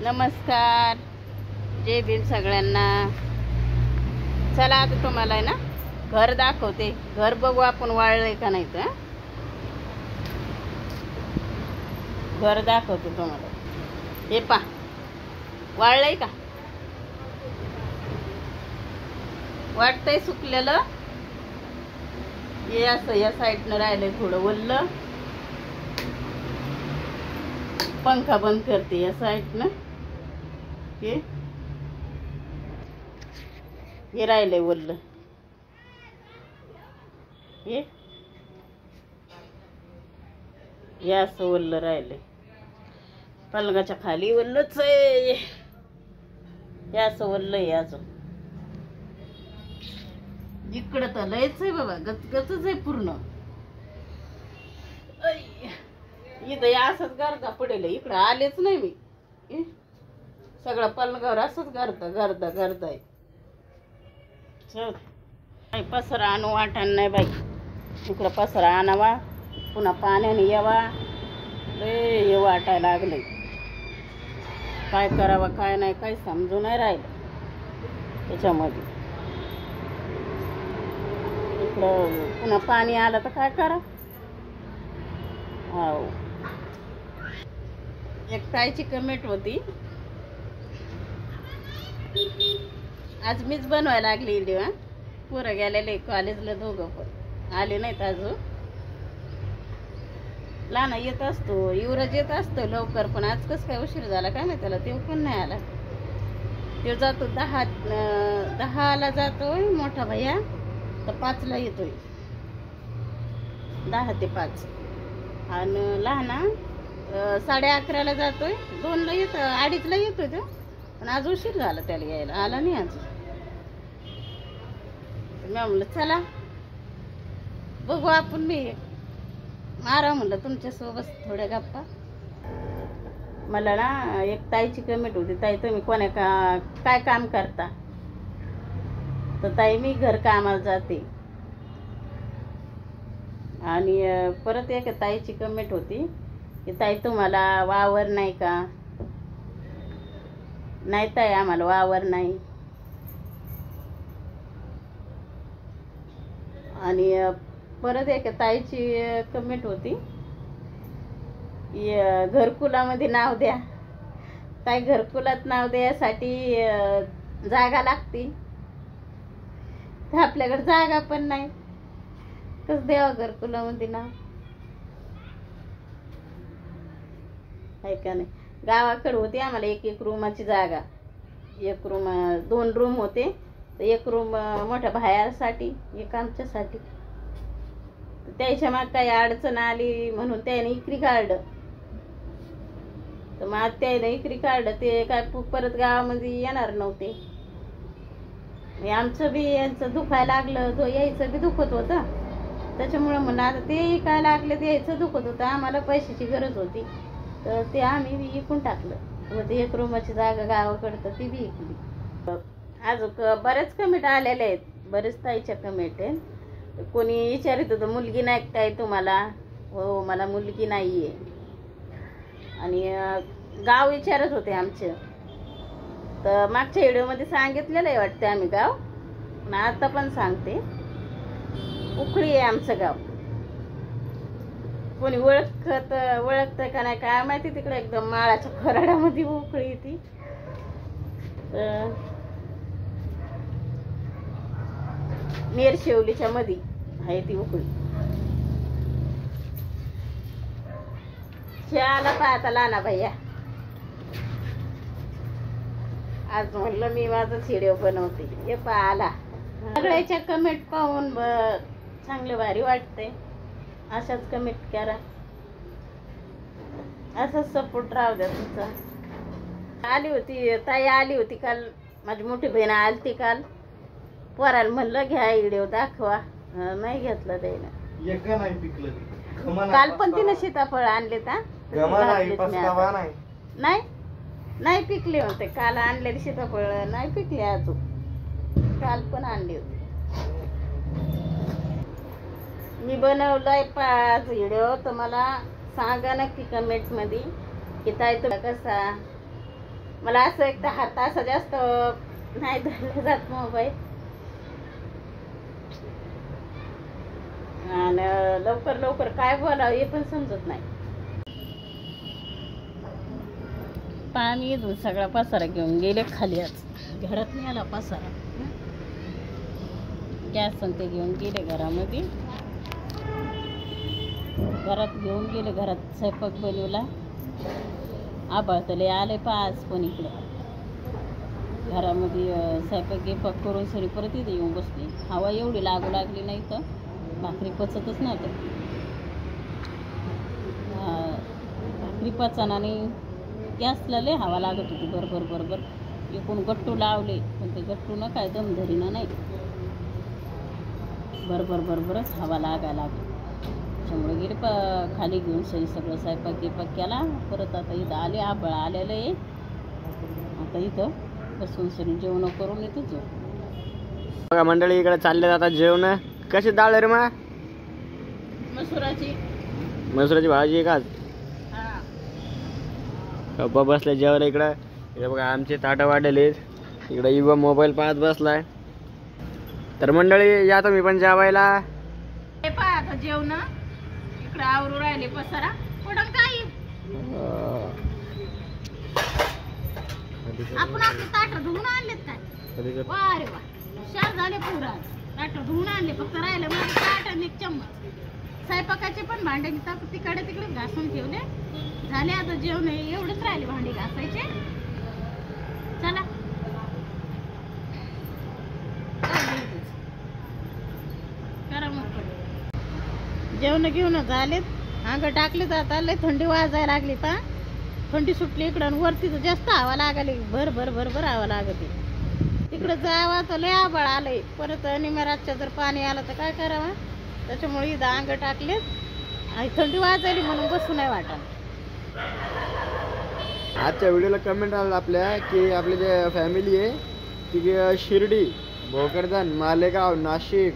नमस्कार, जय भीम सगळ्यांना। चला आता तुम्हाला आहे ना घर दाखवते। घर बघू आपण वाळलंय का नाही तर घर दाखवते तुम्हाला। हे पा वाळलंय का, वाटतंय सुकलेलं। हे असं या साईडनं राहिलंय थोडं वल्ल। पंखा बंद करते या साईडनं। हे राहिलंय वल्ल। हे असं वल्ल राहिलंय। पलंगाच्या खाली वल्लच आहे। हे असं वल्ल आहे अजून। इकडं तर लयच आहे बाबा, गचगचच आहे पूर्ण। इथं या असंच गर्दा पडेल। इकडं आलेच नाही मी। सगळं पलंगावर असंच गर्दा आहे। काही पसरा आणू वाटण नाही बाई। इकडं पसरा आणावा, पुन्हा पाण्याने यावा। लय हे वाटायला लागले। काय करावा काय नाही काही समजू नाही राहिलं त्याच्यामध्ये। इकडं पुन्हा पाणी आलं तर काय करा। हो, एक ताईची कमेंट होती, आज मीच बनवायला लागली व्हिडिओ। पोरं गेलेले कॉलेजला, दोघं पण आले नाहीत अजून। लहान येत असतो, युवराज येत असतो लवकर, पण आज कसं काय उशीर झाला काय नाही त्याला। ते पण नाही आला। तो जातो 10ला जातोय मोठा भैया, तर 5ला येतोय। 10 ते 5। आणि लहाना 11:30ला जातोय, 2ला येतो, 2:30ला येतोय तो। पण आज उशीर झाला त्याला यायला, आला नाही आज। मी म्हणलं चला बघू आपण बी मारा, म्हणलं तुमच्यासोबत थोड्या गप्पा। मला ना एक ताईची कमेंट होती, ताई तुम्ही काय काम करता? तर ताई मी घर कामाला जाते। आणि परत एक ताईची कमेंट होती की ताई तुम्हाला वावर नाही का? नाही ताई आम्हाला वावर नाही। आणि परत एक ताईची कमेंट होती घरकुलामध्ये नाव द्या। ताई घरकुलात नाव द्यायसाठी जागा लागते, तर आपल्याकडे जागा पण नाही। कसं द्यावं घरकुलामध्ये नाव, आहे का नाही? गावाकडे होती आम्हाला एक रूमाची जागा। 2 रूम होते, तर 1 रूम मोठ्या बाहेरसाठी, एक आमच्यासाठी। त्याच्या माग काही अडचण आली म्हणून त्याने इकरी काढलं। तर मग त्याने इकरी काढलं, ते काय परत गावामध्ये येणार नव्हते। आमचं बी यांचं दुखायला लागलं, यायचं बी दुखत होतं। त्याच्यामुळं म्हणलं आता ते काय लागलं, ते यायचं दुखत होतं, आम्हाला पैशाची गरज होती, तर ते आम्ही बी विकून टाकलं। मग ते 1 रूमाची जागा गावाकडं, तर ती बी विकली। अजून बरेच कमेंट आलेले आहेत, बरेच ताईच्या कमेंट आहेत। कोणी विचारित होतं मुलगी नाही काय तुम्हाला? हो, मला मुलगी नाही आहे। आणि गाव विचारत होते आमचे, तर मागच्या व्हिडिओमध्ये सांगितलेलं आहे वाटतं आम्ही गाव, पण आता पण सांगते, उखळी आहे आमचं गाव। कोणी ओळखतं का नाही काय माहिती, तिकडे एकदम माळाच्या खराड्यामध्ये उखळी येते। नेरशेवलीच्या मध्ये आहे ती उखळी। आला पाहता लहाना भैया, आज म्हणलं मी माझाच व्हिडिओ बनवते। हे आला। सगळ्याच्या कमेंट पाहून चांगलं भारी वाटते। अशाच कमेंट करा, असंच सपोर्ट राहू द्या तुमचा। आली होती ताई, आली होती काल, माझी मोठी बहीण आलती काल। पोराला म्हणलं घ्या व्हिडिओ दाखवा, नाही घेतलं त्यानं। काल पण तिने सीताफळ आणले, नाही पिकले होते। काल आणलेले सीताफळ नाही पिकले अजून, काल पण आणले होते। मी बनवलाय 5 व्हिडिओ, तर मला सांगा नक्की कमेंट मध्ये की ताई तुला कसा मला असं एक तास जास्त नाही धरला जात मोबाईल, आणि लवकर लवकर काय बोलावं हे पण समजत नाही. पाणी इथून सगळा पसारा घेऊन गेले खाली. आज घरात नाही आला पसारा, गॅस ते घेऊन गेले घरामध्ये, घरात घेऊन गेले. घरात स्वयंपाक बनवला. आबाळतले आले पाच पण इकडं घरामध्ये स्वयंपाक गिपाक करून सरी परत इथे येऊन बसली. हवा एवढी लागू लागली नाही तर भाकरी पचतच नव्हतं. भाकरी पचना आणि गॅसला लय हवा लागत होती बरोबर बरोबर. एकूण गट्टू लावले पण ते गट्टूनं काय दम धरीना नाही, बरोबर बरोबरच हवा लागायला लागली. त्याच्यामुळे गेले खाली घेऊन सगळं स्वयंपाक गिपाक केला. परत आता इथं आले, आबळ आलेलं आहे. आता इथं बसून सरी जेवण करून येतो जो. बघा मंडळी इकडे चालले जातात जेवण. कशी डाळ रे मा? मसुराची भाजी आहे का? पप्पा बसले जेवायला इकडं. इकडे बघा आमचे ताटं वाढलेले. इकडे युवा मोबाईल पाहत बसलाय. तर मंडळी या तुम्ही पण जेवायला. आता जेवण इकडे आवरू राहिले पसारा पडून काय. आपण आपले ताट धुवून आणलेत काय? वा रे वा, हुशार झाले. पुरा ताट धुवून आणले, फक्त राहिले माझे ताट आणि एक चम्मच. स्वयंपाकाचे पण भांडे तिकडे तिकडे घासून ठेवले. झाले आता जेवण, एवढेच राहिले भांडे घासायचे. चला करा मग. जेवण घेऊन झालेत, अंग टाकले. आता लय थंडी वाजायला लागली. पा थंडी सुटली इकडं, आणि वरती तर जास्त हवा लागली. भर भर भर भर हवा लागते. तिकडं जावा तर लय आबाळ आलंय. परत निम्यारातच्या जर पाणी आलं तर काय करावं. त्याच्यामुळे इथं अंग टाकलेत आणि थंडी वाजायली म्हणून बसू नाही वाटत. आजच्या व्हिडिओला कमेंट आला आपल्या की आपली जे फॅमिली आहे ती शिर्डी, भोकरदन, मालेगाव, नाशिक,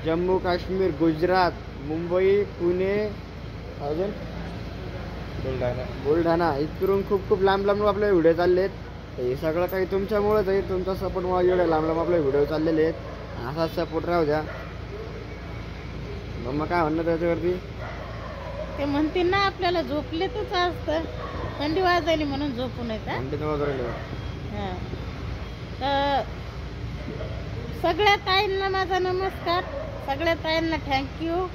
जम्मू काश्मीर, गुजरात, मुंबई, पुणे, अजून बुलढाणा इथून खूप खूप लांब लांब आपले व्हिडिओ चाललेत. हे सगळं काही तुमच्यामुळेच आहे. तुमचा सपोर्टमुळे एवढे लांब लांब आपले व्हिडिओ चाललेले आहेत. असाच सपोर्ट राहू द्या. मग काय म्हणणं त्याच्यावरती? ते म्हणतील ना आपल्याला झोपलेतच असतं, थंडी वाजायली म्हणून झोपू नये. सगळ्या ताईंना माझा नमस्कार. सगळ्या ताईंना थँक्यू.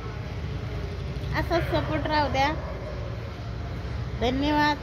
असाच सपोर्ट राहू द्या. धन्यवाद.